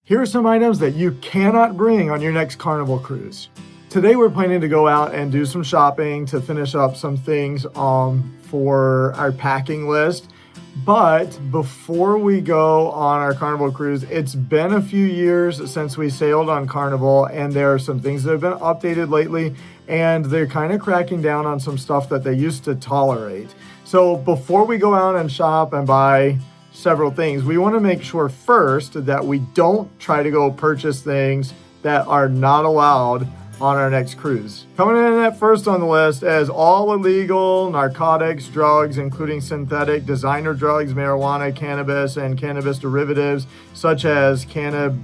Here are some items that you cannot bring on your next Carnival cruise. Today we're planning to go out and do some shopping to finish up some things for our packing list. But before we go on our Carnival cruise, it's been a few years since we sailed on Carnival, and there are some things that have been updated lately, and they're kind of cracking down on some stuff that they used to tolerate. So before we go out and shop and buy several things, we want to make sure first that we don't try to go purchase things that are not allowed on our next cruise. Coming in at first on the list is all illegal narcotics, drugs, including synthetic designer drugs, marijuana, cannabis, and cannabis derivatives, such as cannabidiol,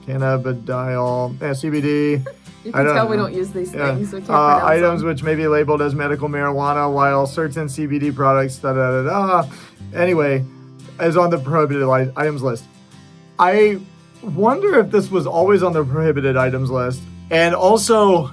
CBD. You can tell we don't use these things. We can't items them. Which may be labeled as medical marijuana, while certain CBD products, anyway, is on the prohibited items list. I wonder if this was always on the prohibited items list. And also,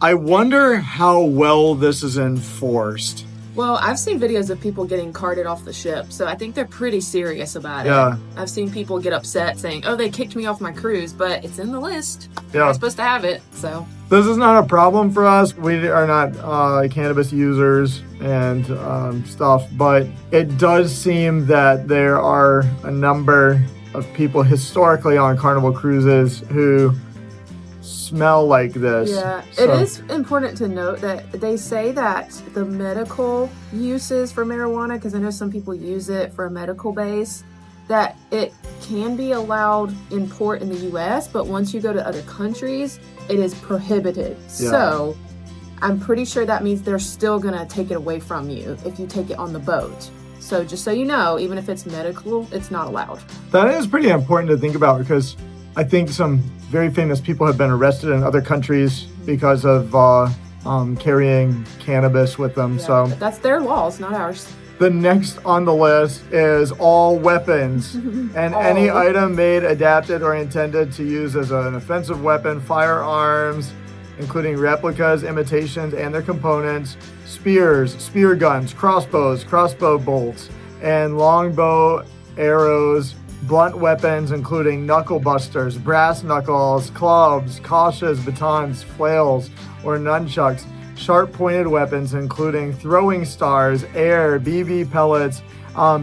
I wonder how well this is enforced. Well, I've seen videos of people getting carted off the ship, so I think they're pretty serious about Yeah. it. I've seen people get upset saying, oh, they kicked me off my cruise, but it's in the list. Yeah. I'm supposed to have it, so. This is not a problem for us. We are not cannabis users and stuff, but it does seem that there are a number of people historically on Carnival cruises who smell like this. Yeah, it is important to note that they say that the medical uses for marijuana, because I know some people use it for a medical base, that it can be allowed in port in the US, but once you go to other countries, it is prohibited. Yeah. So I'm pretty sure that means they're still gonna take it away from you if you take it on the boat. So just so you know, even if it's medical, it's not allowed. That is pretty important to think about, because I think some very famous people have been arrested in other countries because of carrying cannabis with them. Yeah, so that's their laws, not ours. The next on the list is all weapons and any item made, adapted, or intended to use as an offensive weapon, firearms, including replicas, imitations, and their components, spears, spear guns, crossbows, crossbow bolts, and longbow arrows, blunt weapons, including knuckle busters, brass knuckles, clubs, kashas, batons, flails, or nunchucks, sharp-pointed weapons, including throwing stars, air, BB pellets,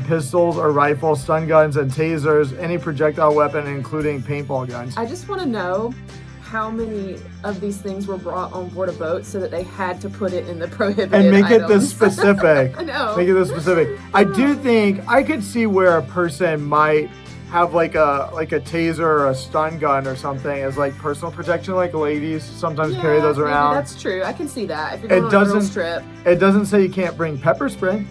pistols or rifles, stun guns, and tasers, any projectile weapon, including paintball guns. I just want to know how many of these things were brought on board a boat so that they had to put it in the prohibited and make items. it this specific. I know. Make it this specific. I do think I could see where a person might have like a taser or a stun gun or something as like personal protection, like ladies sometimes carry those around. Maybe that's true. I can see that. If you're going on a girls trip. It doesn't say you can't bring pepper spray.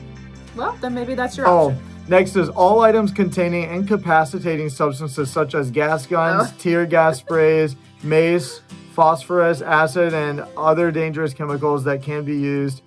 Well, then maybe that's your option. Next is all items containing incapacitating substances such as gas guns, tear gas sprays, mace, phosphorus, acid, and other dangerous chemicals that can be used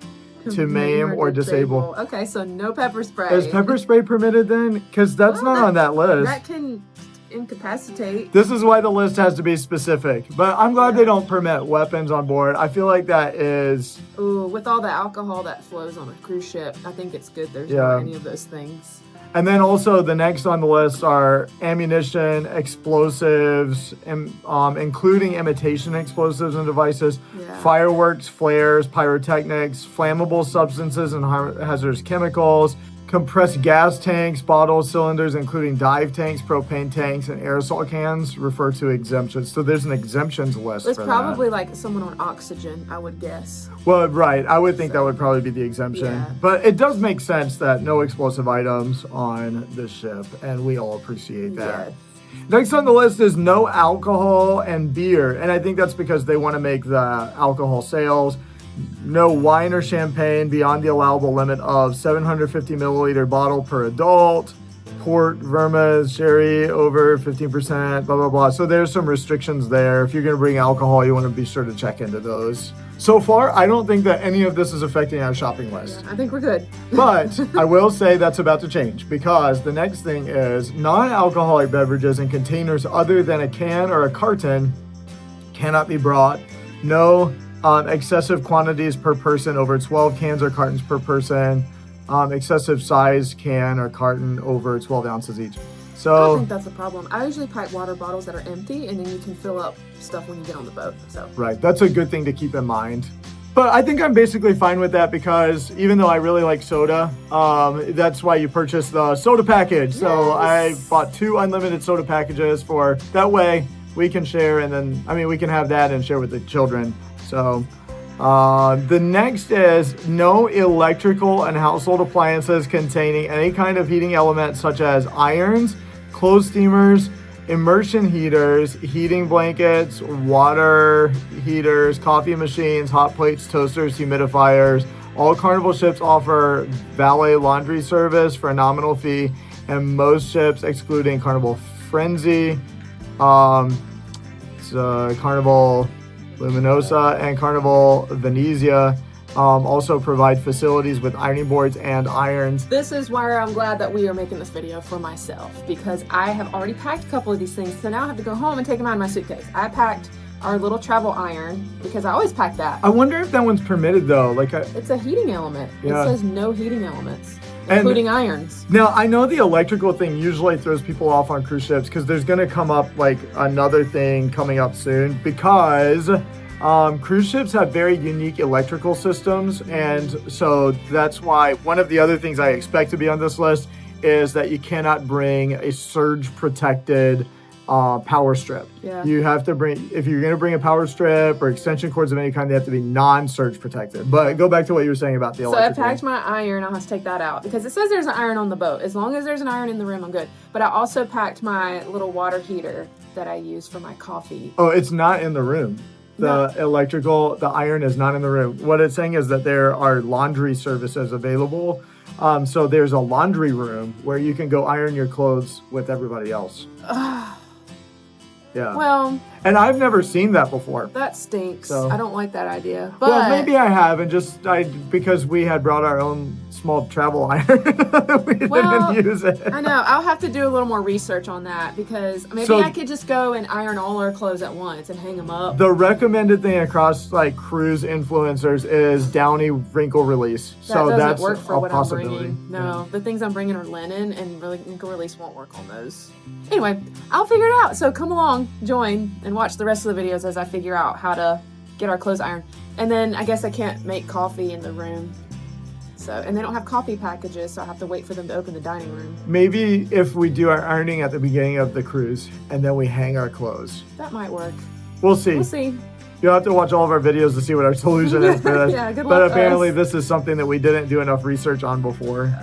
to maim or disable. Okay, so no pepper spray. Is pepper spray permitted then? Because that's not on that list. That can incapacitate. This is why the list has to be specific. But I'm glad they don't permit weapons on board. I feel like that is... Ooh, with all the alcohol that flows on a cruise ship, I think it's good there's not any of those things. And then also the next on the list are ammunition, explosives, including imitation explosives and devices, fireworks, flares, pyrotechnics, flammable substances and hazardous chemicals, compressed gas tanks, bottles, cylinders, including dive tanks, propane tanks, and aerosol cans refer to exemptions. So there's an exemptions list It's for probably that. like someone on oxygen, I would guess. Well, right. I would think that would probably be the exemption. Yeah. But it does make sense that no explosive items on the ship, and we all appreciate that. Yeah. Next on the list is no alcohol and beer. And I think that's because they want to make the alcohol sales. No wine or champagne beyond the allowable limit of 750 milliliter bottle per adult. Port, vermouth, sherry over 15%, blah, blah, blah. So there's some restrictions there. If you're going to bring alcohol, you want to be sure to check into those. So far, I don't think that any of this is affecting our shopping list. I think we're good. But I will say that's about to change, because the next thing is non-alcoholic beverages in containers other than a can or a carton cannot be brought. No excessive quantities per person, over 12 cans or cartons per person. Excessive size can or carton over 12 ounces each. So I think that's a problem. I usually pack water bottles that are empty, and then you can fill up stuff when you get on the boat. So right, that's a good thing to keep in mind. But I think I'm basically fine with that because even though I really like soda, that's why you purchase the soda package. So I bought 2 unlimited soda packages for that way we can share, and then we can have that and share with the children. So the next is no electrical and household appliances containing any kind of heating element such as irons, clothes steamers, immersion heaters, heating blankets, water heaters, coffee machines, hot plates, toasters, humidifiers. All Carnival ships offer valet laundry service for a nominal fee, and most ships, excluding Carnival Frenzy, Carnival Luminosa, and Carnival Venezia, also provide facilities with ironing boards and irons. This is why I'm glad that we are making this video for myself, because I have already packed a couple of these things, so now I have to go home and take them out of my suitcase. I packed our little travel iron because I always pack that. I wonder if that one's permitted though. It's a heating element. Yeah. It says no heating elements, including irons. Now, I know the electrical thing usually throws people off on cruise ships because there's going to come up like another thing coming up soon, because cruise ships have very unique electrical systems, and so that's why one of the other things I expect to be on this list is that you cannot bring a surge protected power strip. Yeah. You have to bring, if you're going to bring a power strip or extension cords of any kind, they have to be non-surge protected. But go back to what you were saying about the electrical. So I packed my iron. I'll have to take that out because it says there's an iron on the boat. As long as there's an iron in the room, I'm good. But I also packed my little water heater that I use for my coffee. Oh, it's not in the room. The iron is not in the room. What it's saying is that there are laundry services available. So there's a laundry room where you can go iron your clothes with everybody else. Yeah. Well, and I've never seen that before. That stinks. So, I don't like that idea. But well, maybe I have, and because we had brought our own small travel iron, we didn't use it. I know. I'll have to do a little more research on that because maybe I could just go and iron all our clothes at once and hang them up. The recommended thing across like cruise influencers is Downy wrinkle release. That's work for what possibility. I'm bringing. No, the things I'm bringing are linen, and wrinkle release won't work on those. Anyway, I'll figure it out. So come along, join, and watch the rest of the videos as I figure out how to get our clothes ironed. And then I guess I can't make coffee in the room. So, and they don't have coffee packages, so I have to wait for them to open the dining room. Maybe if we do our ironing at the beginning of the cruise and then we hang our clothes. That might work. We'll see. We'll see. You'll have to watch all of our videos to see what our solution is for this. Yeah, good luck. But apparently this is something that we didn't do enough research on before.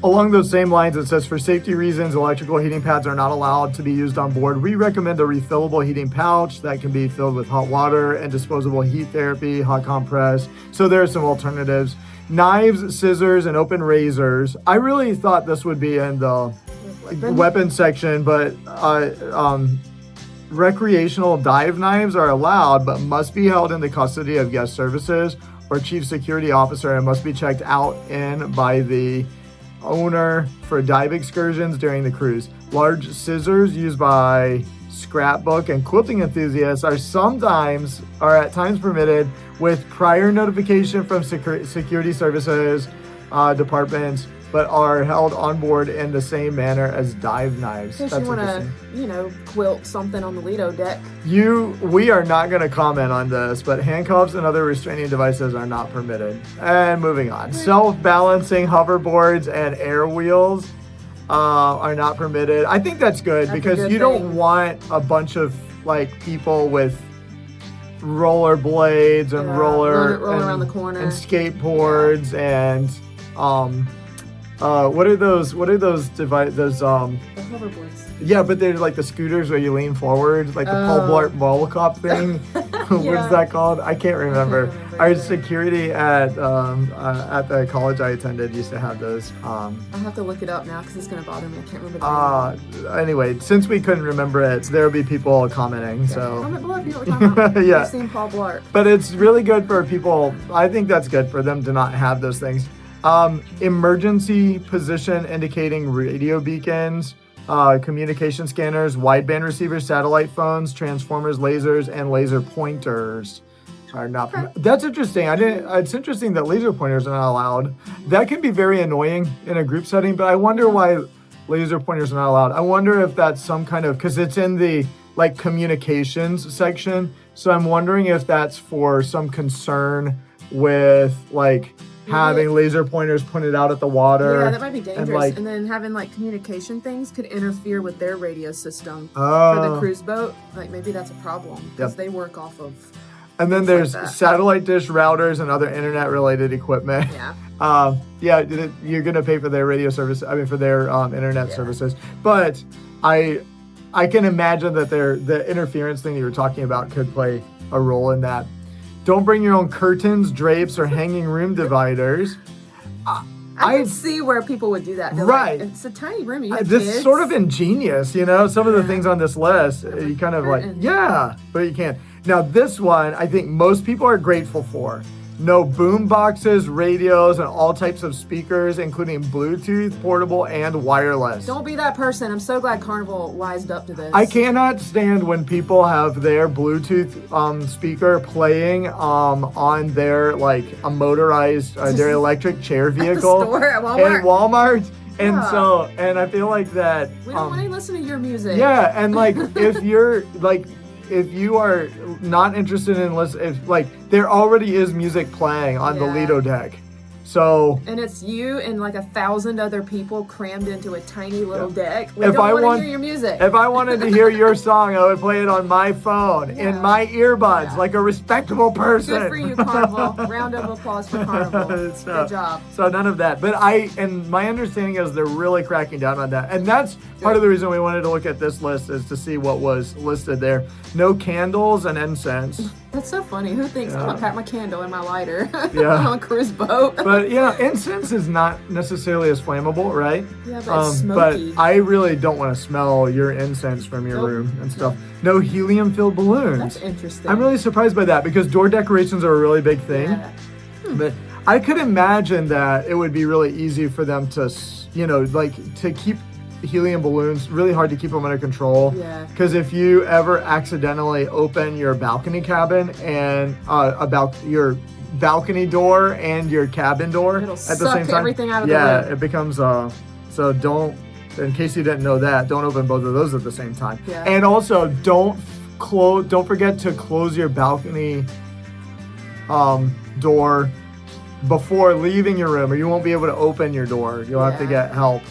Along those same lines, it says, for safety reasons, electrical heating pads are not allowed to be used on board. We recommend a refillable heating pouch that can be filled with hot water and disposable heat therapy, hot compress. So there are some alternatives. Knives, scissors, and open razors. I really thought this would be in the weapons section, but recreational dive knives are allowed, but must be held in the custody of guest services or chief security officer and must be checked out in by the owner for dive excursions during the cruise. Large scissors used by scrapbook and quilting enthusiasts are at times permitted with prior notification from security services departments, but are held on board in the same manner as dive knives. In case you want to, quilt something on the Lido deck. We are not going to comment on this, but handcuffs and other restraining devices are not permitted. And moving on. Self-balancing hoverboards and air wheels are not permitted. I think that's good because you don't want a bunch of people with roller blades and rolling around the corner and skateboards and what are those devices? The hoverboards. Yeah, but they're like the scooters where you lean forward, like the Paul Blart Volocop thing. What's that called? I can't remember. Our security at the college I attended used to have those. I have to look it up now because it's going to bother me. I can't remember the name. Anyway, since we couldn't remember it, there will be people commenting. Yeah. So Comment below if you know what we're talking about. Yeah. I've seen Paul Blart. But it's really good for people. I think that's good for them to not have those things. Emergency position indicating radio beacons, communication scanners, wideband receivers, satellite phones, transformers, lasers, and laser pointers are not. That's interesting. It's interesting that laser pointers are not allowed. That can be very annoying in a group setting, but I wonder why laser pointers are not allowed. I wonder if that's some kind of, because it's in the like communications section. So I'm wondering if that's for some concern with like having laser pointers pointed out at the water. Yeah, that might be dangerous. like- And then having like communication things could interfere with their radio system for the cruise boat. Like maybe that's a problem because they work off of. And then there's satellite dish routers and other internet related equipment. Yeah. You're gonna pay for their radio service. I mean, for their internet services. But I can imagine that the interference thing that you were talking about could play a role in that. Don't bring your own curtains, drapes, or hanging room dividers. I can see where people would do that. They're Right. Like, it's a tiny room. You have This kids. is sort of ingenious, Some of the things on this list, you kind of like, but you can't. Now, this one, I think most people are grateful for. No boom boxes, radios, and all types of speakers, including Bluetooth, portable, and wireless. Don't be that person. I'm so glad Carnival wised up to this. I cannot stand when people have their Bluetooth speaker playing on their like a motorized, their electric chair vehicle At the store at Walmart. at Walmart. And and I feel like that. We don't want to listen to your music. Yeah, and like if you are not interested in listening, there already is music playing on the Lido deck. So. And it's you and like 1,000 other people crammed into a tiny little deck. We If don't I want to want- hear your music. If I wanted to hear your song, I would play it on my phone, in my earbuds, like a respectable person. Good for you, Carnival. Round of applause for Carnival. Good job. So none of that. But my understanding is they're really cracking down on that. And that's part of the reason we wanted to look at this list, is to see what was listed there. No candles and incense. That's so funny. Who thinks I'm gonna pack my candle and my lighter Yeah. on a cruise boat? But incense is not necessarily as flammable, right? Yeah, but it's smoky. But I really don't want to smell your incense from your room and stuff. No helium-filled balloons. That's interesting. I'm really surprised by that, because door decorations are a really big thing. Yeah. But I could imagine that it would be really easy for them to, to keep helium balloons, really hard to keep them under control. Yeah. Because if you ever accidentally open your balcony cabin and your balcony door and your cabin door It'll at the suck say time, everything out of the yeah, room. it becomes so don't. In case you didn't know that, don't open both of those at the same time. Yeah. And also don't forget to close your balcony door before leaving your room, or you won't be able to open your door. You'll have to get help.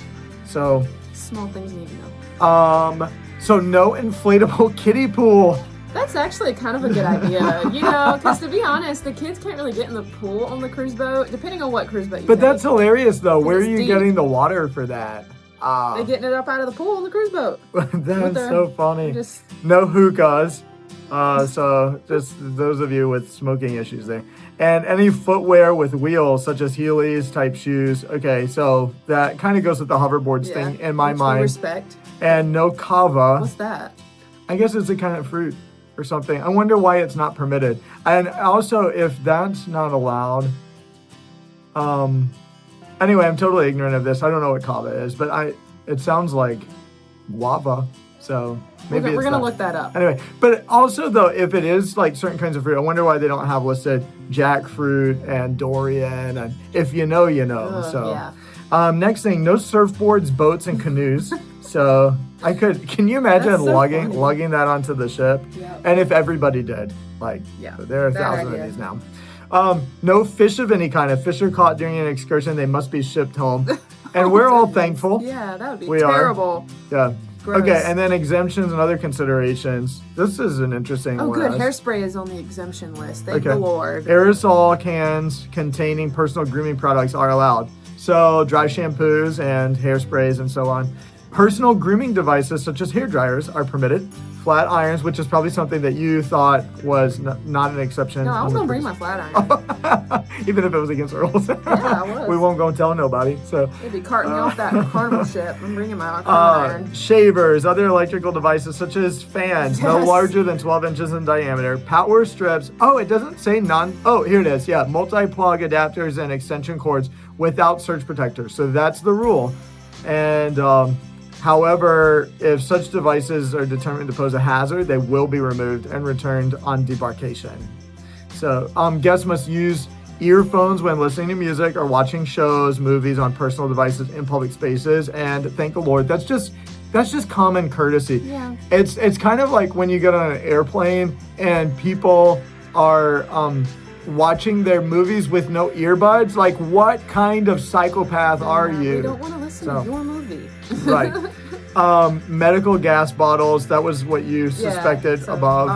So small things you need to know. So no inflatable kiddie pool. That's actually kind of a good idea, because to be honest, the kids can't really get in the pool on the cruise boat, depending on what cruise boat you But take. that's hilarious, though. Where are It's you deep. getting the water for that? They're getting it up out of the pool on the cruise boat. That's so funny. Just No hookahs. So just those of you with smoking issues there. And any footwear with wheels, such as Heelys type shoes. Okay, so that kind of goes with the hoverboards thing in my mutual mind. respect. And no kava. What's that? I guess it's a kind of fruit or something. I wonder why it's not permitted. And also, if that's not allowed, anyway, I'm totally ignorant of this. I don't know what kava is, but it sounds like guava. So maybe We're gonna that. look that up. Anyway, but also though, if it is like certain kinds of fruit, I wonder why they don't have listed jackfruit and durian, and if you know, you know. Next thing, no surfboards, boats, and canoes. So can you imagine That's so lugging funny. that onto the ship? Yeah. And if everybody did, there are bad thousands idea. of these now. No fish of any kind. If fish are caught during an excursion, they must be shipped home. And we're all thankful. Yeah, that would be We are. terrible. Yeah. Gross. Okay, and then exemptions and other considerations. This is an interesting Oh, good. list. Hairspray is on the exemption list. Thank the Lord. Aerosol cans containing personal grooming products are allowed. So dry shampoos and hairsprays and so on. Personal grooming devices such as hair dryers are permitted. Flat irons, which is probably something that you thought was not an exception. No, I was on the gonna bring cruise. my flat iron. Even if it was against the rules. Yeah, I was. We won't go and tell nobody. So They'd be carting me off that Carnival ship. I'm bringing my iron. shavers, other electrical devices such as fans, no Yes. larger than 12 inches in diameter, power strips. Oh, it doesn't say oh, here it is. Yeah, multi-plug adapters and extension cords without surge protectors. So that's the rule. And however, if such devices are determined to pose a hazard, they will be removed and returned on debarkation. So guests must use earphones when listening to music or watching shows, movies on personal devices in public spaces. And thank the Lord, that's just common courtesy. Yeah. It's kind of like when you get on an airplane and people are watching their movies with no earbuds. Like, what kind of psychopath are you? We don't want to listen to your movie. Right. Medical gas bottles, that was what you suspected above.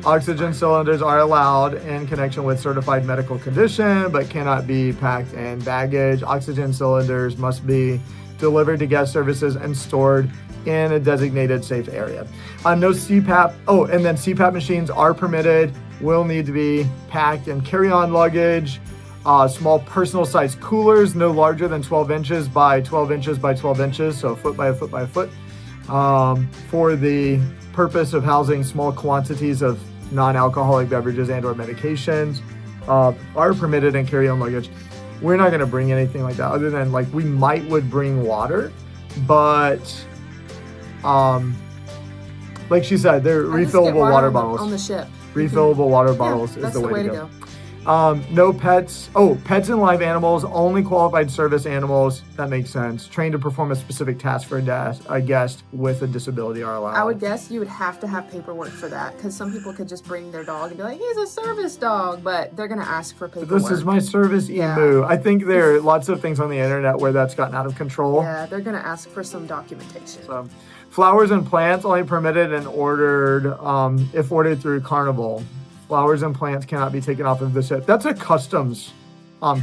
Oxygen cylinders are allowed in connection with certified medical condition, but cannot be packed in baggage. Oxygen cylinders must be delivered to guest services and stored in a designated safe area. No CPAP. Oh, and then CPAP machines are permitted, will need to be packed in carry-on luggage. Small personal size coolers, no larger than 12 inches by 12 inches by 12 inches, so a foot by a foot by a foot, for the purpose of housing small quantities of non-alcoholic beverages and or medications, are permitted in carry-on luggage. We're not going to bring anything like that, other than like we would bring water, but like she said, they're refillable water bottles. On the ship. Refillable water bottles is the way to go. No pets. Oh, pets and live animals, only qualified service animals. That makes sense. Trained to perform a specific task for a guest with a disability are allowed. I would guess you would have to have paperwork for that, because some people could just bring their dog and be like, he's a service dog, but they're going to ask for paperwork. This is my service emu. I think there are lots of things on the internet where that's gotten out of control. Yeah, they're going to ask for some documentation. So, flowers and plants only permitted and ordered if ordered through Carnival. Flowers and plants cannot be taken off of the ship. That's a customs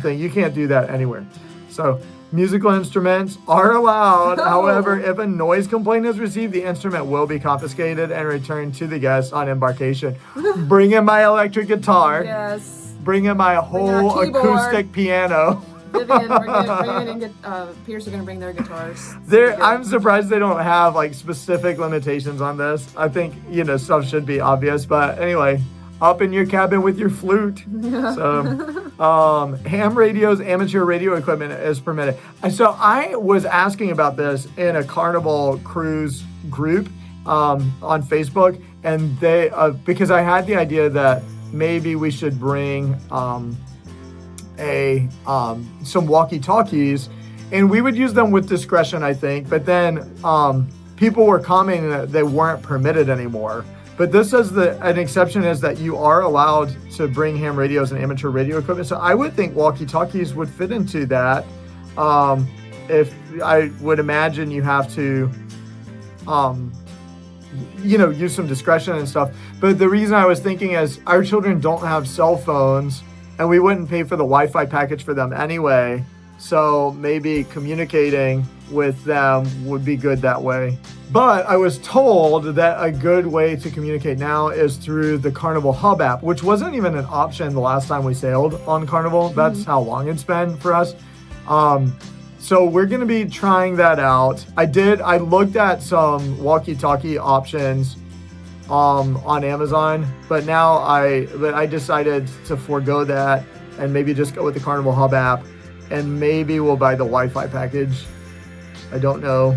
thing. You can't do that anywhere. So musical instruments are allowed. However, if a noise complaint is received, the instrument will be confiscated and returned to the guests on embarkation. Bring in my electric guitar. Yes. Bring in my whole acoustic piano. Vivian, and Pierce are going to bring their guitars. I'm surprised they don't have like specific limitations on this. I think, stuff should be obvious. But anyway, up in your cabin with your flute. So, ham radios, amateur radio equipment is permitted. So I was asking about this in a Carnival cruise group on Facebook, and they because I had the idea that maybe we should bring some walkie-talkies, and we would use them with discretion, I think. But then people were commenting that they weren't permitted anymore. But this says that an exception is that you are allowed to bring ham radios and amateur radio equipment. So I would think walkie-talkies would fit into that. If I would imagine you have to, use some discretion and stuff. But the reason I was thinking is our children don't have cell phones, and we wouldn't pay for the Wi-Fi package for them anyway. So maybe communicating with them would be good that way. But I was told that a good way to communicate now is through the Carnival Hub app, which wasn't even an option the last time we sailed on Carnival. That's how long it's been for us. So we're going to be trying that out. I looked at some walkie-talkie options on Amazon, but now I decided to forego that and maybe just go with the Carnival Hub app, and maybe we'll buy the Wi-Fi package. I don't know.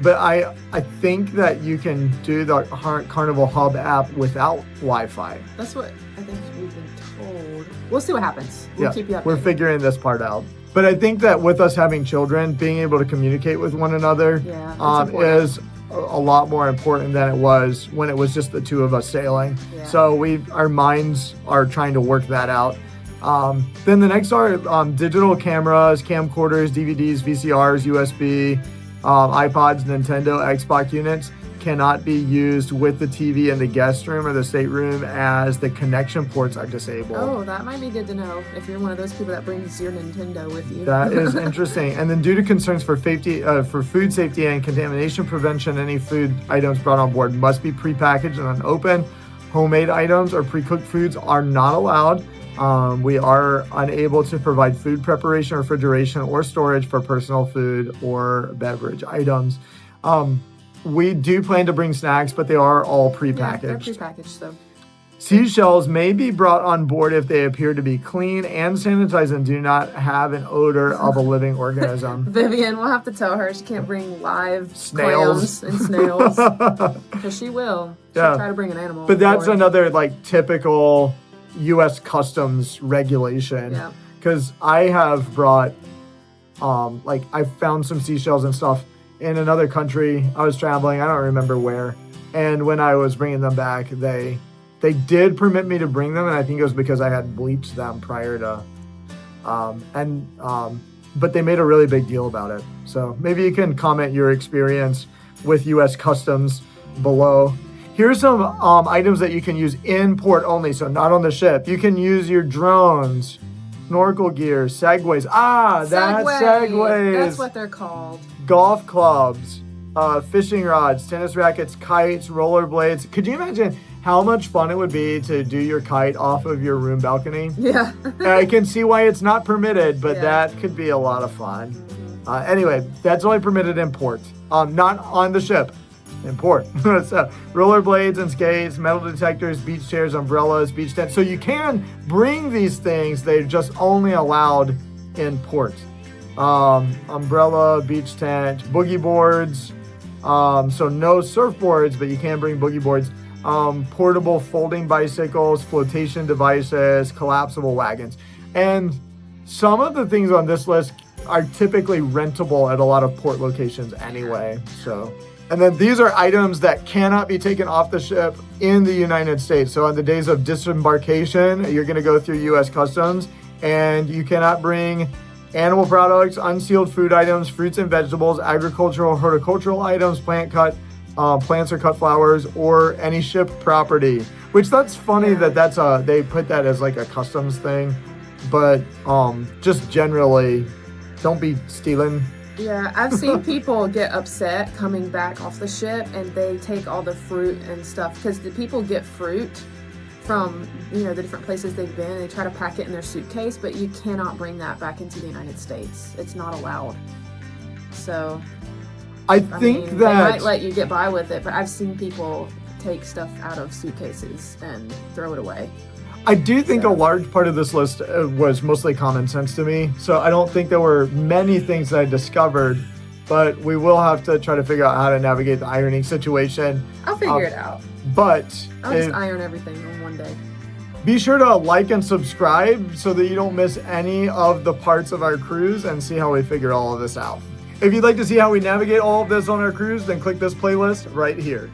But I think that you can do the Carnival Hub app without Wi-Fi. That's what I think we've been told. We'll see what happens. We'll keep you updated. We're figuring this part out. But I think that with us having children, being able to communicate with one another is a lot more important than it was when it was just the two of us sailing. Yeah. So our minds are trying to work that out. Then the next are digital cameras, camcorders, DVDs, VCRs, USB, iPods, Nintendo, Xbox units cannot be used with the TV in the guest room or the stateroom as the connection ports are disabled. Oh, that might be good to know if you're one of those people that brings your Nintendo with you. That is interesting. And then due to concerns for food safety and contamination prevention, any food items brought on board must be prepackaged and unopened. Homemade items or pre-cooked foods are not allowed. We are unable to provide food preparation, refrigeration, or storage for personal food or beverage items. We do plan to bring snacks, but they are all prepackaged. Yeah, they're prepackaged, so. Seashells may be brought on board if they appear to be clean and sanitized and do not have an odor of a living organism. Vivian, we'll have to tell her she can't bring live snails and snails. Because she will. She'll try to bring an animal. But that's another typical U.S. Customs regulation. Yeah. because I have brought, like I found some seashells and stuff in another country. I was traveling, I don't remember where. And when I was bringing them back, they did permit me to bring them. And I think it was because I had bleached them prior to, but they made a really big deal about it. So maybe you can comment your experience with U.S. Customs below. Here's some items that you can use in port only, so not on the ship. You can use your drones, snorkel gear, segways. That's segways. That's what they're called. Golf clubs, fishing rods, tennis rackets, kites, rollerblades. Could you imagine how much fun it would be to do your kite off of your room balcony? Yeah. I can see why it's not permitted, but that could be a lot of fun. Anyway, that's only permitted in port, not on the ship. In port. So, rollerblades and skates, metal detectors, beach chairs, umbrellas, beach tents. So you can bring these things. They're just only allowed in port. Umbrella, beach tent, boogie boards. So no surfboards, but you can bring boogie boards. Portable folding bicycles, flotation devices, collapsible wagons. And some of the things on this list are typically rentable at a lot of port locations anyway. So. And then these are items that cannot be taken off the ship in the United States. So on the days of disembarkation, you're going to go through U.S. Customs, and you cannot bring animal products, unsealed food items, fruits and vegetables, agricultural, horticultural items, plants or cut flowers, or any ship property. Which that's funny that they put that as like a customs thing, but just generally, don't be stealing. Yeah, I've seen people get upset coming back off the ship and they take all the fruit and stuff because the people get fruit from, the different places they've been and they try to pack it in their suitcase, but you cannot bring that back into the United States. It's not allowed. So, I think they might let you get by with it, but I've seen people take stuff out of suitcases and throw it away. I do think a large part of this list was mostly common sense to me. So I don't think there were many things that I discovered, but we will have to try to figure out how to navigate the ironing situation. I'll figure it out. But I'll just iron everything in one day. Be sure to like and subscribe so that you don't miss any of the parts of our cruise and see how we figure all of this out. If you'd like to see how we navigate all of this on our cruise, then click this playlist right here.